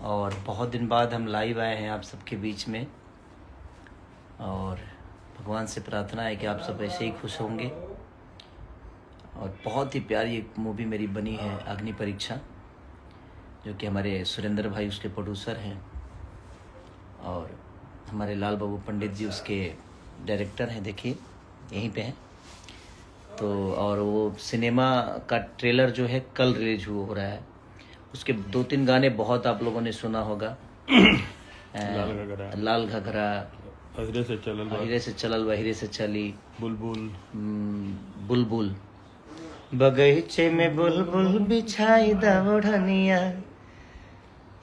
और बहुत दिन बाद हम लाइव आए हैं आप सबके बीच में, और भगवान से प्रार्थना है कि आप सब ऐसे ही खुश होंगे। और बहुत ही प्यारी एक मूवी मेरी बनी है अग्नि परीक्षा, जो कि हमारे सुरेंद्र भाई उसके प्रोड्यूसर हैं और हमारे लाल बाबू पंडित जी उसके डायरेक्टर हैं। देखिए यहीं पे हैं तो। और वो सिनेमा का ट्रेलर जो है कल रिलीज हो रहा है। उसके 2-3 गाने बहुत आप लोगों ने सुना होगा। लाल घघरा, अहिरे से चलल बहिरे से चली, बुलबुल, बुलबुल, बगीचे में बुलबुल बिछाई दा ओढ़निया,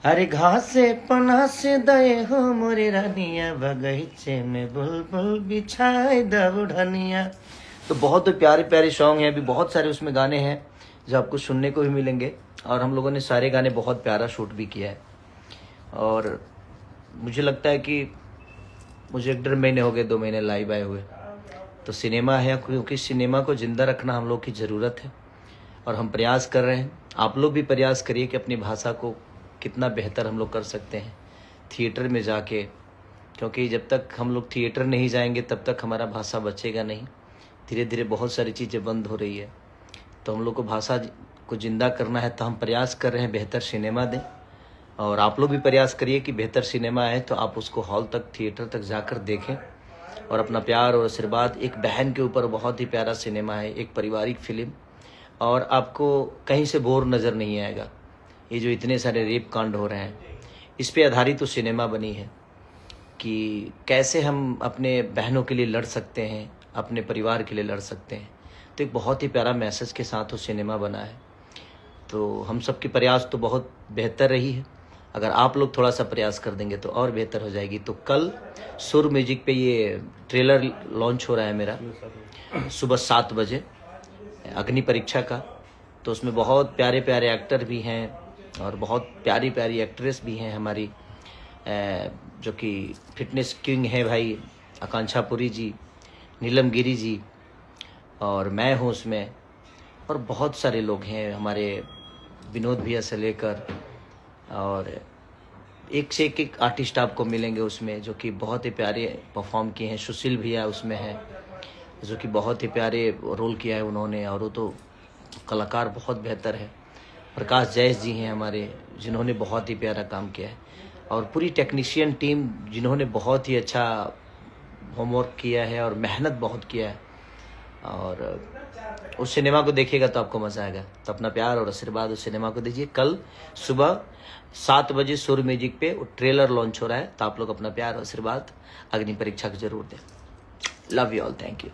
अरे घास से पना से दए हो मोरे रानिया, बगीचे में बुलबुल बिछाई दा ओढ़निया। तो बहुत प्यारे प्यारे सॉन्ग हैं, अभी बहुत सारे उसमें गाने हैं जो आपको सुनने को भी मिलेंगे। और हम लोगों ने सारे गाने बहुत प्यारा शूट भी किया है। और मुझे लगता है कि मुझे 1.5 महीने हो गए, 2 महीने लाइव आए हुए। तो सिनेमा है, क्योंकि सिनेमा को ज़िंदा रखना हम लोग की ज़रूरत है और हम प्रयास कर रहे हैं। आप लोग भी प्रयास करिए कि अपनी भाषा को कितना बेहतर हम लोग कर सकते हैं थिएटर में जाके, क्योंकि जब तक हम लोग थिएटर नहीं जाएंगे तब तक हमारा भाषा बचेगा नहीं। धीरे धीरे बहुत सारी चीज़ें बंद हो रही है, तो हम लोग को भाषा को ज़िंदा करना है। तो हम प्रयास कर रहे हैं बेहतर सिनेमा दें, और आप लोग भी प्रयास करिए कि बेहतर सिनेमा आए तो आप उसको हॉल तक, थिएटर तक जाकर देखें और अपना प्यार और आशीर्वाद। एक बहन के ऊपर बहुत ही प्यारा सिनेमा है, एक पारिवारिक फिल्म, और आपको कहीं से बोर नज़र नहीं आएगा। ये जो इतने सारे रेप कांड हो रहे हैं, इस पे आधारित तो सिनेमा बनी है कि कैसे हम अपने बहनों के लिए लड़ सकते हैं, अपने परिवार के लिए लड़ सकते हैं। तो एक बहुत ही प्यारा मैसेज के साथ वो सिनेमा बना है। तो हम सबके प्रयास तो बहुत बेहतर रही है, अगर आप लोग थोड़ा सा प्रयास कर देंगे तो और बेहतर हो जाएगी। तो कल सुर म्यूजिक पे ये ट्रेलर लॉन्च हो रहा है मेरा सुबह 7 बजे, अग्नि परीक्षा का। तो उसमें बहुत प्यारे प्यारे एक्टर भी हैं और बहुत प्यारी प्यारी एक्ट्रेस भी हैं हमारी, जो कि फिटनेस किंग है भाई आकांक्षा पुरी जी, नीलम गिरी जी, और मैं हूँ उसमें, और बहुत सारे लोग हैं हमारे, विनोद भैया से लेकर, और एक से एक आर्टिस्ट आपको मिलेंगे उसमें जो कि बहुत ही प्यारे परफॉर्म किए हैं। सुशील भैया उसमें हैं जो कि बहुत ही प्यारे रोल किया है उन्होंने, और वो तो कलाकार बहुत बेहतर है। प्रकाश जैस जी हैं हमारे, जिन्होंने बहुत ही प्यारा काम किया है, और पूरी टेक्नीशियन टीम जिन्होंने बहुत ही अच्छा होमवर्क किया है और मेहनत बहुत किया है। और उस सिनेमा को देखिएगा तो आपको मज़ा आएगा। तो अपना प्यार और आशीर्वाद उस सिनेमा को दीजिए। कल सुबह 7 बजे सुर म्यूजिक पे वो ट्रेलर लॉन्च हो रहा है, तो आप लोग अपना प्यार और आशीर्वाद अग्नि परीक्षा को जरूर दें। Love you all, thank you.